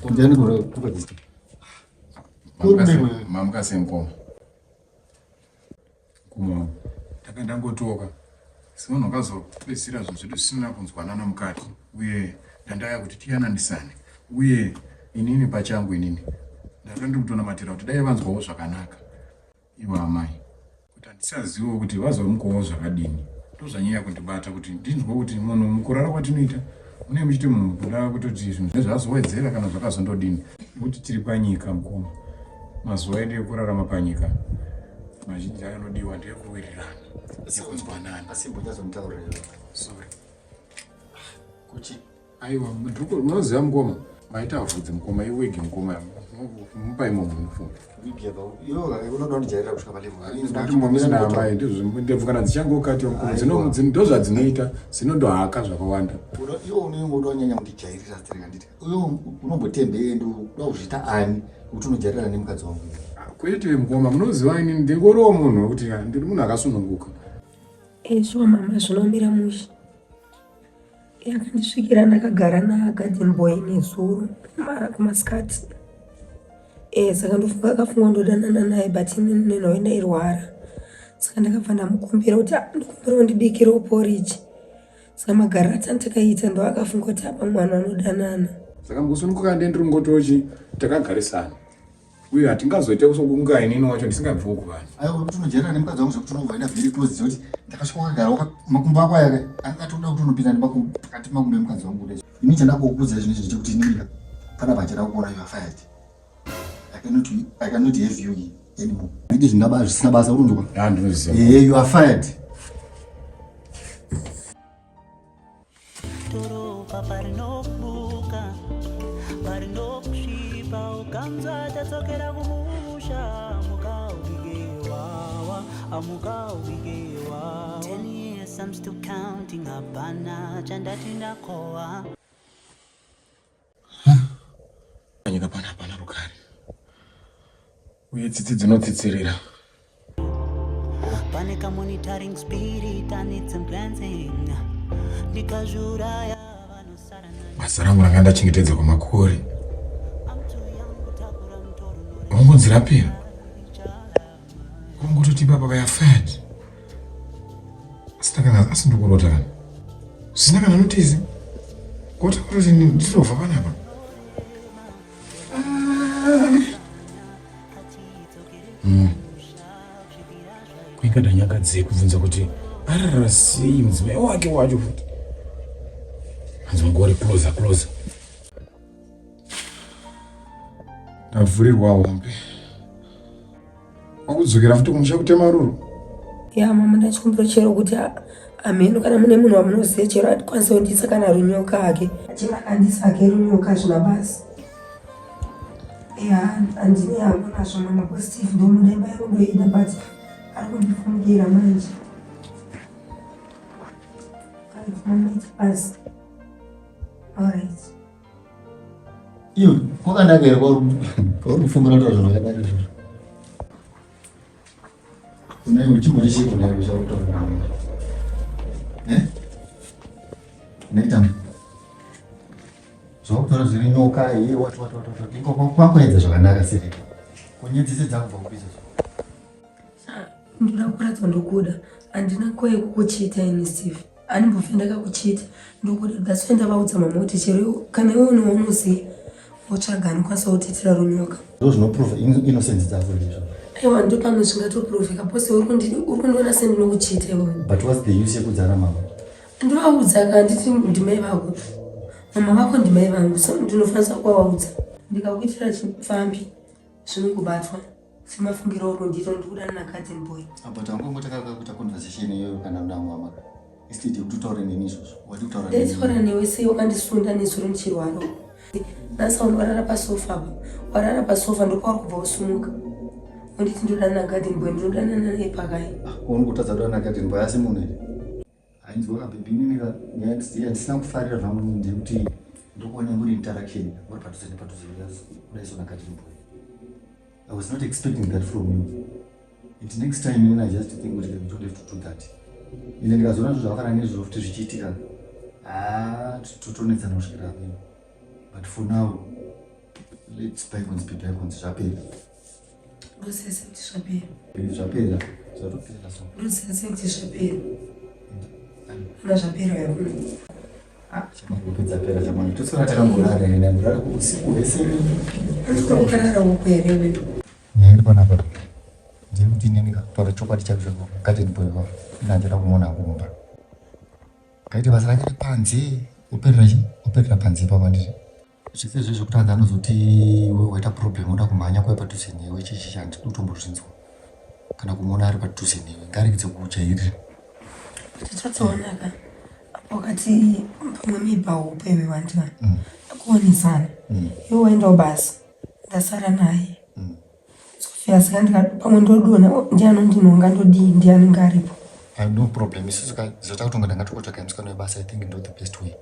Kunjani kwa district. Mamka semko. Kuma. Takanda ngotoka. Simono kazo pesira zvinhu sina kunzwanana mukati. Uye ndandaya kuti tiyanandisane. Uye inini pachangu inini. Ndakandi kutonamatira kuti dai vanzwawo zvakanaka. Ivo amai. Kuti handisazivo kuti vazomukowo zvakadini. Ndozvanyaya kundibata kuti ndinzwe kuti munhu mukurara kwatinoita. Mune muchiti munhu kuda kutoti zvinhu zvazowedzera kana zvakazondodini. Kuti tiri panyika mukoma. Mazuva edu ekurarama panyika. Mazhinji anodiwa ndekuwirirana. Sekunzwanana. Asi mbonyazomutaurira. Sorry. Kuchi. Aiwa, munoziva mukoma. Maita avhudze mukoma iwegi mukoma. Mupai munhu unofunga. Unodonojairira kusvika palevo. Ndimomisa amai ndezvo dzichangokati mukoma ndozvadzinoita zinondohaka zvakawanda. Iwo unenge udonyanya kundijairira stereka nditi. Uyo unombotembei ndoda kuzvita ani kuti unojairira nemukadzi wangu. Kwete mukoma munoziva ini ndingoriwo munhu kuti ndiri munhu akasununguka. Shuwa mama zvinomira musha. Yakandisvikira ndakagara nagarden boy nezuro kumasikati. Saka ndakafunga ndodanana naye but nenhau ndairwara. Saka ndakabva ndamukumbira kuti ndikumbira undibikirewo porridge. Saka magariro atandakaita ndo akafunga kuti apa mwana anodanana. Saka mukusununguka ndendiri ngotochi takagarisana. Uye hatingazoita kusokunga inini wacho ndisingabviwo kuvanhu. Aiwa kuti unojairira nemukadzi wangu zvekuti unobva ina very close kuti ndakasvika wakagara makumbo ako aya angatoda kuti unopinda pakati makumbo emukadzi wangu kudai. Ini chandakuudza zvinhu izvi chekuti inini pana pachada kuona you are fired. I cannot have you anymore. Nditi zvingaba zvisina basa urunzwa. Ndinoziva. You are fired. I'm still counting abana chandatinda koa. Nyika pana rukari. Uye tsitsi dzinotsitsirira. Pane ka monitoring spirit and it's implanting. Ndikazuraya vanosarana. Basa rangu ranga ndachengetedza kwamakore. Wangonzirapira. Wangototi baba vayafed. Asi ndokurota kana. Zvisina kana notizi. Kota kuti ndinobva panapa. Kuingada nyanga dzekubvunza kuti arara sei mudzimai wake wacho futi. Anzongori closer. Ndavhurirwa hombe. Wakudzokera futi kumusha kutema ruru. Ya mama ndachikumbira chero kuti ameno kana mune munhu wamunoziva chero atikwanisa kundisa kana runyoka hake. Achina andisa hake runyoka zvina basi. Andine hangu nazvo mama positive ndomudemba yekundoida but arikundifungira manje. Mama it's past. Alright. Iyo, kwakanaka here kwaurikufumira kuti zvinokadai izvozvo. Unaiwe chimwe chiko nayo chakutaura. Unaita zvakutaura zviri nyoka wati kwakuedza zvakanaka sei. Kunyedzise dzangu pakupisa. Ndoda kuratidza ndokuda. Handina koye kukuchita ini Steve. Handimbofi ndakakuchita. Ndokuda that's why ndavaudza mama kuti chero kana iwe unoziva wotsvaga anokwanisa kutiitira runyoka. Ndozvinoprova innocence dzako izvozvo. Aiwa ndopano zvingatoproveka pose uri kundiona sendinokuchita iwewe. But what's the use yekudzana mama? Ndovaudza kanditi ndimai vako. Mama vako ndimai vangu ndinofanisa kuvaudza. Ndikakuitira chifambi zvinongobatwa semafungiro okundiita ndikuda nagarden boy. But angongotaka kuita conversation iyoyo kana mnamama. Instead yekuti utaure neni izvozvo. Wati utaura neni. Ndataura newe sei wakandisunda nezuro ndichirwara. Nasa unorara pasofa apa. Warara pasofa ndokwauri kubva usumuka. Unditi ndodana nagarden boy ndinodana naye pakai. Unongotadza kudana nagarden boy asi munhu here. Ainzwa kabhebhi inini handisina kufarira zvangu ndekuti ndokuona muri interaction uri padhuze nepadhuze kudaiswa nagarden boy. I was not expecting that from you. It next time when I just think we don't have to do that. Ine ndikazona zvakana nezviro kuti zvichiitika. Tutonetsana kusvikira hapo. But for now, let's bygones be bygones. Zvapera. Ndosese kuti zvapera. Zvapera. Zvapera so. Ndosese kuti zvapera. Zvapera yawo. Chamapedza pera chamani. Tosora takangorara ine ndorara usiku wese. Tokarara ukwerewe. Nyari panapa. Ndiri kuti ine ndikataura chokwadi chacho ngati ndibwewa. Ndandira kumuona kumba. Kaiti basa rake panze. Uperera panze pamandiri. Zvese zvekutadza anozoti wewe waita problem unoda kumhanya kwa padhuze newe chichishandi utombozvinzwa. Kana kumuona ari padhuze newe ngarekidze kujairira. Titatsoonaka. Wakati pamwe mibhawo pewe wandina. Akuonesana. Iwe waendawo basa. Ndasara naye. Sofia sikandika pamwe ndodona ndianondinonga ndodii ndianenge aripo. No problem. Isusu zota kutonga ndangatokotsvaka musikana webasa. I think ndo the best way.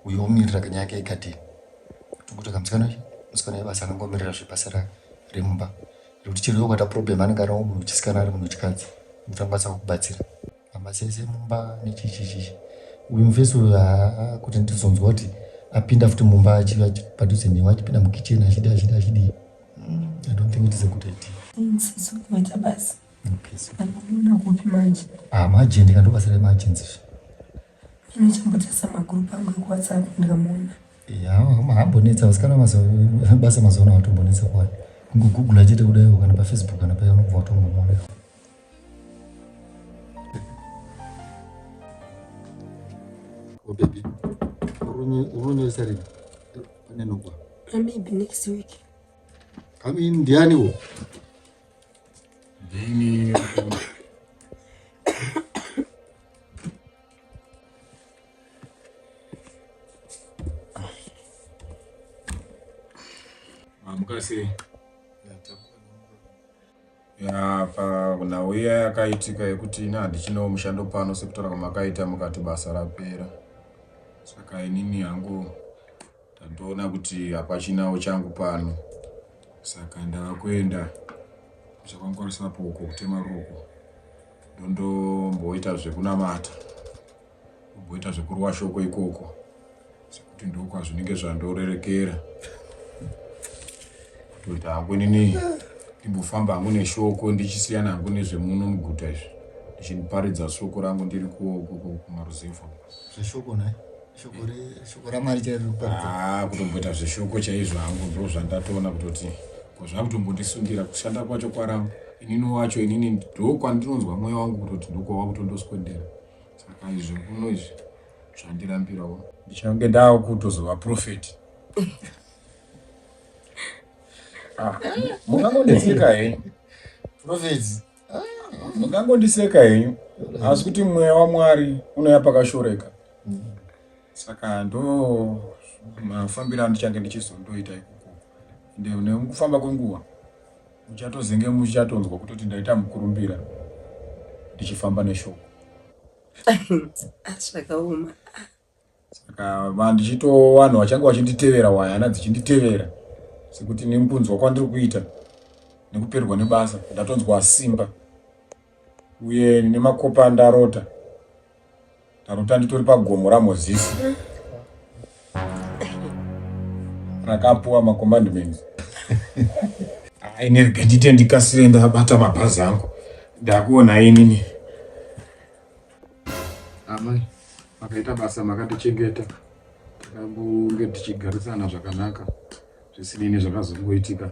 Uyomirira kanya yake ikadini. Tokotsvaka musikana webasa anongomirira zvebasa remumba. Nekuti chero ukaita problem anenge ari munhu wechisikana ari munhu wechikadzi. Utangasa kukubatsira. Mabasa ese mumba nechichichichi. Uyu mufeso kuti ndizonzwa kuti apinda futi mumba achiva padhuze newe achipinda mukicheni achidii. I don't think it is a good idea. Insiso kuita basa. Okay, so. Anoona kupi manje? Majendi kandobasa remajenzi. Ine chambotasa magrupu angu ekuWhatsApp ndikamuona. Mahambonetsa vasikana basa mazuva watombonetsa kwari. Kungogoogle chete kudai kana paFacebook kana paya unobva watongomuona. Oh baby. Uronesa rini? Pane nokwa. Maybe next week. Kami ndianiwo? Ndini. Mukasi. Nauya yakaitika yekuti handichinao mushando pano sekutaura kwamakaita mukati basa rapera. Saka inini hangu ndandoona kuti hapachinawo changu pano. Saka ndava kuenda zvakangorisapo uko kutema ruoko. Ndondomboita zvekunamata. Mboita zvekurwa shoko ikoko. Sekuti ndokwa zvinenge zvandorerekera. Kuti hangu inini ndimbofamba hangu neshoko ndichisiyana hangu nezvemuno muguta izvi. Ndichiparidza shoko rangu ndiri kumaruzevha. Zveshoko naye? Shoko ramari chairi kuparidza? Kutomboita zveshoko chaizvo hangu ndo zvandatoona kutoti zvakutombondisungira kushanda kwacho kwarangu. Inini wacho inini ndokwandinonzwa mwoyo wangu kutoti ndokwava kutondoswendera. Saka izvo kuno izvi zvandirambirawo. Ndichange ndava kutozova profeti. Mungangondiseka henyu. Profeti? Mungangondiseka henyu. Asi kuti mweya waMwari unouya pakashoreka. Saka ndo mafambiro andichange ndichizondoita ikoko. Nekufamba kwenguva muchatozenge muchatonzwa kutoti ndaita mukurumbira ndichifamba neshoko. Zvakaoma. Saka vandichito vanhu vachange vachinditevera wayana dzichinditevera sekuti nemupunzwa kwandiri kuita nekuperwa nebasa ndatonzwa simba uye nemakopa ndarota nditori pagomo raMozisi rakapuwa macommandments. Nerega ndite ndikasire ndabata mabhazi angu ndakuona inini amai makaita basa makandichengeta takambonge tichigarisana zvakanaka zvisinini zvakazongoitika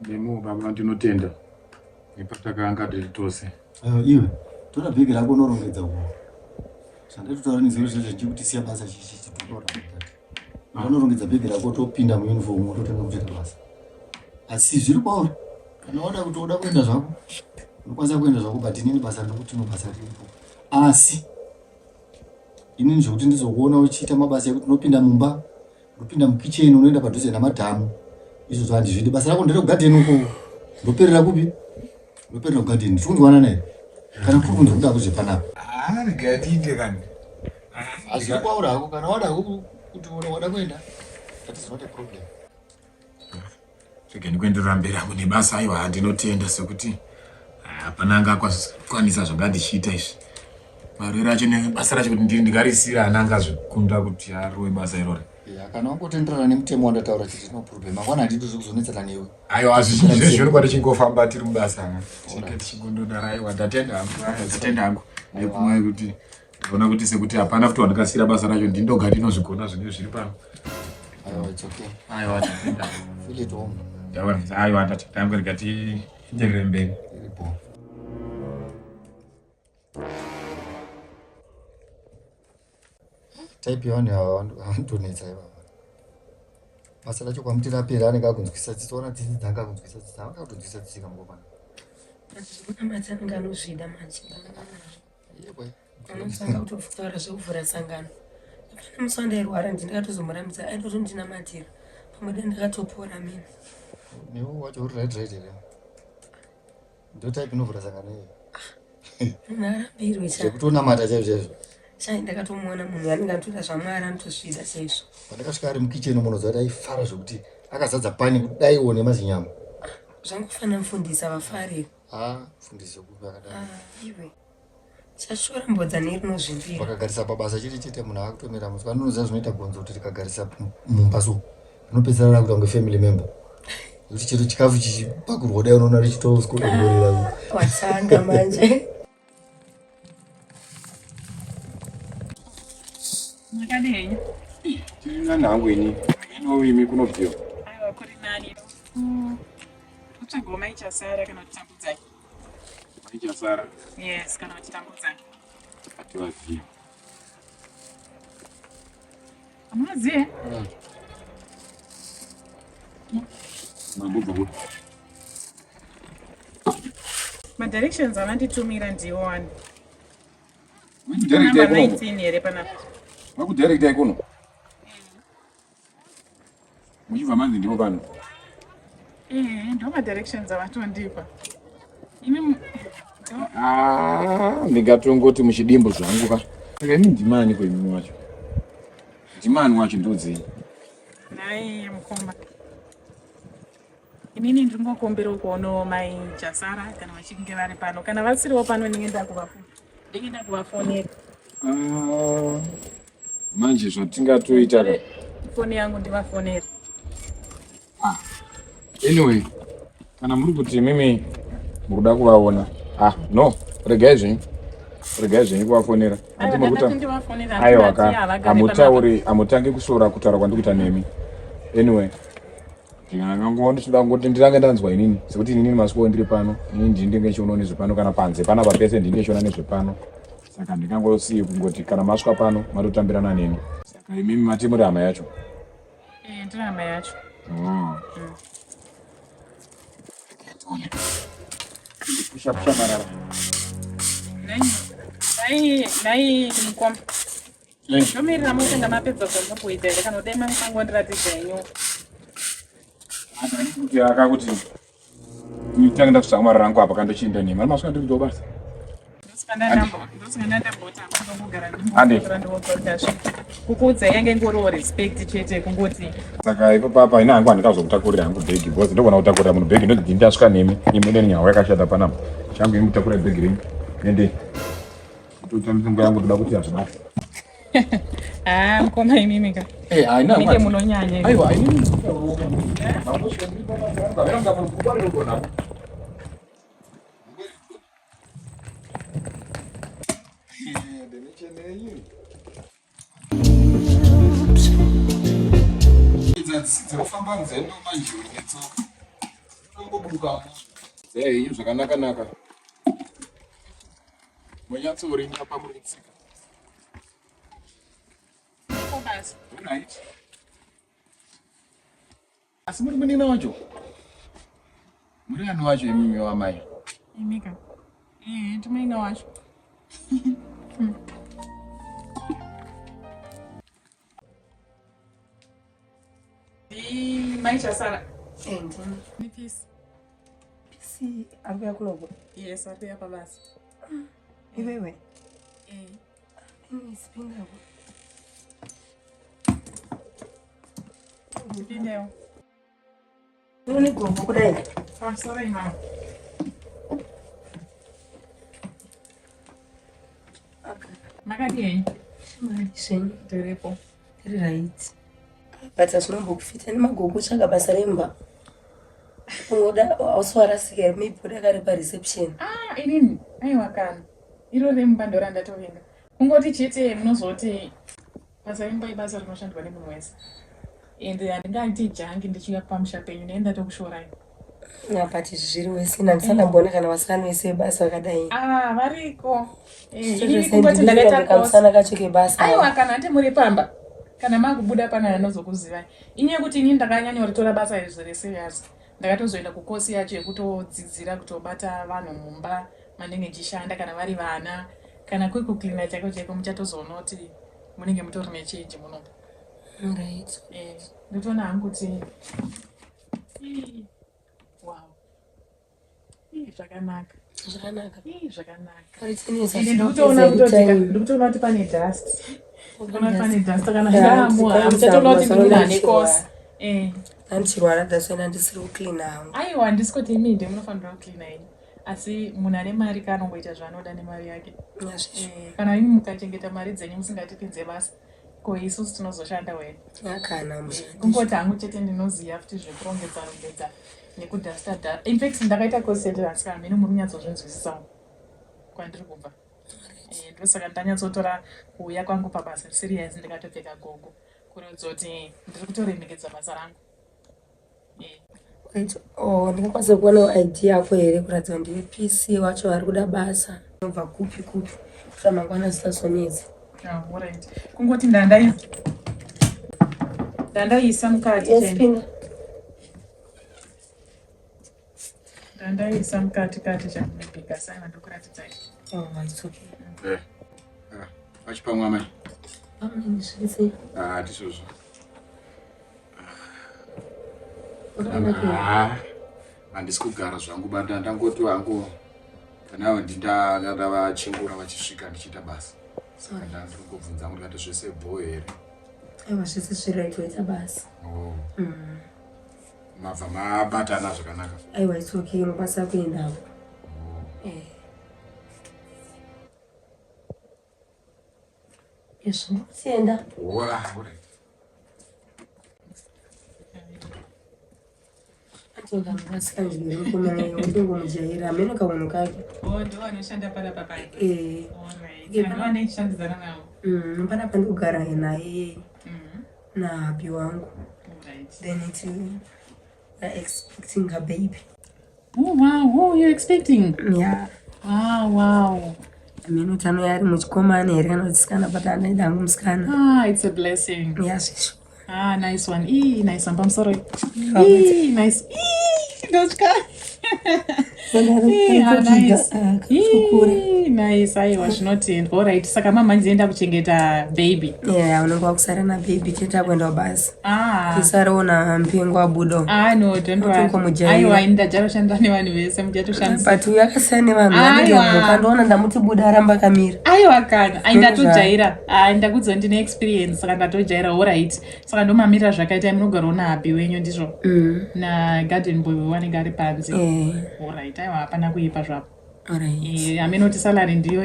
nemu baba ndinotenda nepatakanga tiri tose. Iwe tora bhegi rako unorongedza uko zvandatotaura nezviro zvizvo kuti siya basa chichitora unorongedza bhegi rako topinda muuniform totenga kupfeka basa. Asi zviri kwauri kana wada kuti uda kuenda zvako unokwanisa kuenda zvako but inini basa ndokuti basa riripo. Asi inini zvokuti ndizokuona uchiita mabasa ekuti unopinda mumba unopinda mukicheni unoenda padhuze namadhamu izvo zvandizvidi. Basa rako nderekugadheni uko ndoperera kupi? Ndoperera kugadheni tikundiwana naye kana kuri kundokuda kuzvepanapa regatite kani azviri kwauri hako kana wada kuti wada kuenda that is not a problem. Rega ndikuenderera mberi hangu nebasa aiwa handinotenda sekuti Hapana anga kwanisa zvangandishiita izvi. Marwere acho nebasa racho kuti ndikarisira ana angazvikunda kuti arove basa iroro. Kana wangotenderana nemutemo wandataura kuti no problem. Mangwana handiti zvokuzonetsana newe. Aiwa azvizvi zvinokwati chingofamba tiri mubasa. Tichingondodara aiwa ndatenda hangu. Ndipumai kuti ndona kuti sekuti hapana futi wandakasira basa racho ndindoga ndinozvigona zvinenge zviri pano. Aiwa it's okay. Aiwa tatenda. Feel it home. Yawa aiwa tatanga ngati enderere mberi. Iripo. Type yaani hawantonetsa iva. Basa racho kwamutira apera anenge akunzwisa tsitsona tsitsi dzanga akunzwisa tsitsi akatonzwisa tsitsi kamngopana. Azvina matanga anozvida manje. Yebo. Unosanga kutofukara zvekuvhura sangano. Kana musandairwara ndingatozomuramidza aitotondinamatira. Pamwe ndakatopora mimi. Newe wacho uri right here. Ndo type inovhura sangano iyo. Narambirwe cha. Zvekutonamata chaizvo. Chai ndakatomuona munhu anenge atoita zvamwari anotosvida chaizvo. Pandakasvika ari mukicheni munhu aifara zvokuti akazadza pani kudaiwo nemazinyama. Zvangofana mufundisa vafari. Fundisi yokupi akadai. Iwe. Chashora mbodza nerinozvimbira. Vakagarisa pabasa chiri chete munhu akutomera muswa anoziva zvinoita gonzo kuti rikagarisa mumbaso rinopedzisira rakuita kunge family member. Kuti chero chikafu chichipakurwa kudai unoona richitoskodorera. Watsanga manje. Makadei. Tiri nani hangu ini. Imi kunobviwa. Aiwa kuri nani. Utsvagoma ichasara kana kutambudzai. Ichasara. Yes, kana kutambudzai. Atiwaziva. Amazive? Mabubva kuti. Madirections avanditumira ndiwo wani. Director Number 19 here panapa. Vakudirector ikono. Muchibva manzi ndipo pano. Ndo madirections avatondipa. Imi ndingatongoti muchidimbo zvangu ka. Saka ini ndimani kwemimi wacho. Ndimani wacho ndodzei. nai mukomba. Inini ndingokumbira kuonawo mai Jasara kana vachinge vari pano. Kana vasiriwo pano ndingenda kuvafonera. Manje zvatingatoita ka. Foni yangu ndivafonera. Anyway, kana muri kuti mimi mukuda kuvaona. No, regai zvenyu kuvafonera. Aiwa ka amutangi kusora kutaura kwandikuita nemi. Anyway, ndingangoda ngoti ndirange ndanzwa inini sekuti inini masiku ndiri pano inini ndinenge ndichiona nezvepano kana panze panapa pese ndinenge ndichiona nezvepano. Saka ndingangosiyi kungoti kana masvika pano matotambirana neni. Saka imimi mati muri hama yacho. Ndiri hama yacho. Pusha marara. Nai mukomba. Ndomirira mutenda mapedza zvamurikuita here kana kudai mandiratidza henyu. Kuti akakuti nditange ndakutsvaka mari rangu apa kandochienda nemi. Mari masvika ndiri kuita basa. Kukuudza yange ingoriwo respect chete kungoti. Saka ipo papa ina hangu handikazokutakurira hangu bhegi because ndogona kutakurira munhu bhegi ndoti ndasvika nemi imwe nyawa yakashata panapa. Changu ingutakura bhegi renyu. Ende kutoita mitungo yangu toda kuti hazvibasa. Mukoma imimi ka. Ndinge munonyanya. Aiwa inini. Dzofamba nzendo manje unetsoka. Ungobuka. Iyo zvakanaka. Munyatsori ngapa muri tsika. Basi. Right. Asi muri munina wacho. Muri ani wacho imimi wamai. Imika. Tumaina wacho. Mai Jasara. Nipisi. Pisi akuya kunoku. Yes, akuya pabasa. Iwewe. Mimi sipinda ku. Ndineo. Nini gombo kudai? Sorry ma. mari yenyu mari zvenyu ndiripo tiri right but hazvinombokufita nemagogo tsvaga basa remba unoda auswarasika here maybe udakari pareception. Inini aiwa kana iro remba ndo randatovenga kungoti chete munozoti basa remba ibasa rinoshandwa nemunhu wese ende handingaiti jangi ndichiuya pamusha penyu neenda tokushorai. But zviri wese ndandisandamboona kana vasikana vese basa vakadai. Variko inini kungoti ndakaita kamusana kacho kebasa. Aiwa kana ati muri pamba kana makubuda pana anozokuzivai inye kuti inini ndakanyanya ritora basa iri zviri serious ndakatozoenda kukosi yacho yekutodzidzira kutobata vanhu mumba manenge nchishanda kana vari vana kana kuri kuklina chako cheko muchatozoona kuti munenge mutori nechange muno. Right. Nditoona hangu kuti wow zvakanaka ndikutoona kuti pane dust kana ndaamua muchatoona kuti ndina nekosi andichirwara daswena ndisiri kuklina hangu. Aiwa handisi kuti imi ndi munofanira kuklina ini asi munhu ane mari kanongoita zvaanoda nemari yake. Kana imi mukachengeta mari dzenyu musingatipinze basa ko isusu tinozoshanda wena akana kungoti hangu chete ndinoziva futi zvekurongedza nekudhasta. In fact ndakaita kosete asi kana mene muri kunyatsozvinzwisisawo kwandiri kubva ndosaka ndanyatsotora kuuya kwangu pabasa serious ndikatopfeka gogo kuratidza kuti ndiri kutoremekedza basa rangu. ndingakwanisa kuona idea yako here kuratidza kuti ndiwe PC wacho vari kuda basa unobva kupi kuti mangwana zisazonetsa. Alright. Kungoti ndandaisa mukati. Yes, pinda. Ndandaisa mukati chamubika sana ndokuratidza. It's okay. Achipamwa mai. Ndishise. Tisuzo. Handisi kugara zvangu banda ndangoti wangu kana ndinda vachingura vachisvika ndichiita basa. Saka ndandiri kubvunza kuti kati zvese bho here. Aiwa zvese zviraitoita basa. Mabva mabatana zvakanaka. Aiwa it's okay unokwanisa kuendawo. Yes, ndikuenda. Atoga masikanjiro kumanya ndingo mujaira amene kawono kake. Ndo anoshanda pala papai. Kana anoshandidzana nawo. Pana pandogara naye. Na happy wangu. Then it's expecting a baby. Oh wow, oh you're expecting? Yeah. Wow. Amino tano yari muchikomana here kana kusikana pata anaida hangu musikana. It's a blessing. Yes. Nice one. Nice one. I'm sorry. Nice. Nice. I was not in. All right. Saka mama nzienda kuchengeta baby. Yeah, unenge wakusara na baby cheta kwenda basi. Kisarona mpingo wabudo. No, don't worry. Aiwa ndajaro shanda nevanhu vese mujatoshandisa. But uyakasane vanhu vanenge mukandoona ndamuti buda aramba kamira. Aiwa kana. Aindatojaira. Ndakudza ndine experience saka ndatojaira. All right. Saka ndomamira zvakaita munogara una happy wenyu ndizvo. Na garden boy wanenge ari panze. All right. Aiwa hapana kuipa zvapo. Alright. Aminoti salary ndiyo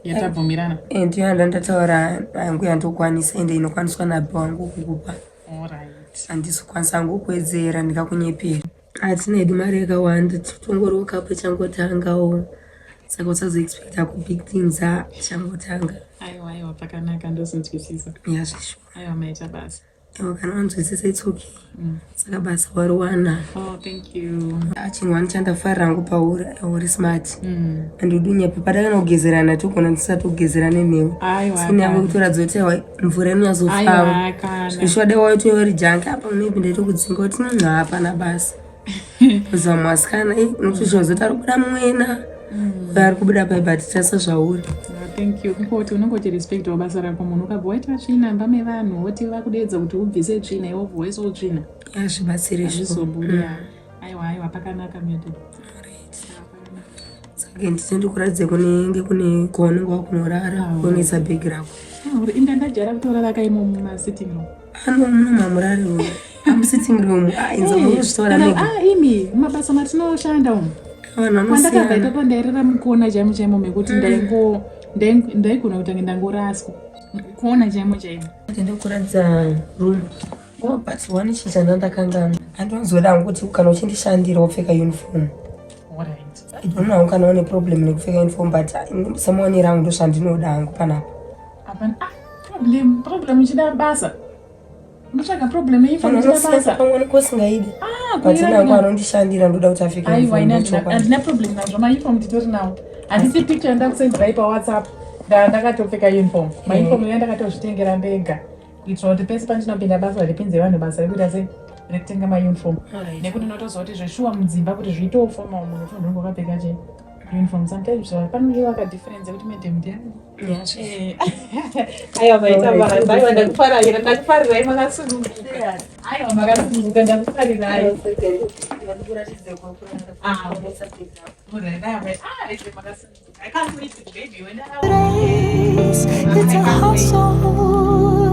yatabvumirana. Ndiyo ndandataura hangu yandokwanisa ende inokwaniswa naBaba wangu kukupa. Alright. Handizokwanisa hangu kuwedzera ndikakunyepera. Hatina idi mari yakawanda tongoriwo kapo changotangawo. Saka usazoexpecta big things changotanga. Aiwa pakanaka ndosinzwisisa. Yazvisho. Aiwa maita basa. Kana wanzwisisa it's okay. Saka basa wariwana. Thank you. Chinhu chandafara hangu pauri smart. Andidunyapi padakana kugezerana togona ndisati kugezerana newe. Sini yangu kutoradza kuti mvura inozofamba. Zvishode waitoyori janga apa maybe ndaitokudzinga kuti hapana basa. Kuza mwasikana notozvozota rubuda mwena. Vari kubuda but tasa zvauri. Thank you. Kuti unongoti respect wabasa rako munhu ukabva waita tsvina mbame vanhu woti vakudedza kuti ubvise tsvina iwo voice utsvina. Yazvibatsire zvizobuda. Aiwa pakanaka myoto. Saka ndikuradze kunenge kune kwaunenge wakunorara kunoisa bhegi rako. Inda ndajara kutorara kaimo mumasitting room. Munomamurari uyu. Sitting room. Inzo muzvitora nega. Imi mabasa matinoshanda umu. Kwandakabva itotondairira mukona chaimo mekuti ndaigona kutanga ndangoraswa kuona chaimo chaimo ndinokuradza rule but one chichana ndakanga andinozoda kuti kana uchindishandira wopfeka uniform. I don't know kana une problem nekupfeka uniform but someone around ndo zvandinoda hangu panapa. Apana problem chida basa. Mutsvaga problem uniform chida basa. Pamwe kosingaidi. But nangu anondishandira ndoda kuti apfeke uniform. Andina problem nazvo mauniform nditori nawo. Handisi picture ndakusendera pa WhatsApp ndakatopfeka uniform. Mauniform ndakatozvitengera ndega. Kuitira kuti pese pandinopinda basa ripinze vanhu basa rekuita sei rekutenga mauniform. Nekuti ndinotoziva kuti zveshuwa mudzimba kuti zviitewo formal munhu unofanirwa kunge wakapfeka che uniform. Sometimes panenge vakadifference kuti madam ndiani. Aiwa maita basa. Aiwa ndakufarira makasununguka. Aiwa makasununguka ndakufarirai. It's a hustle.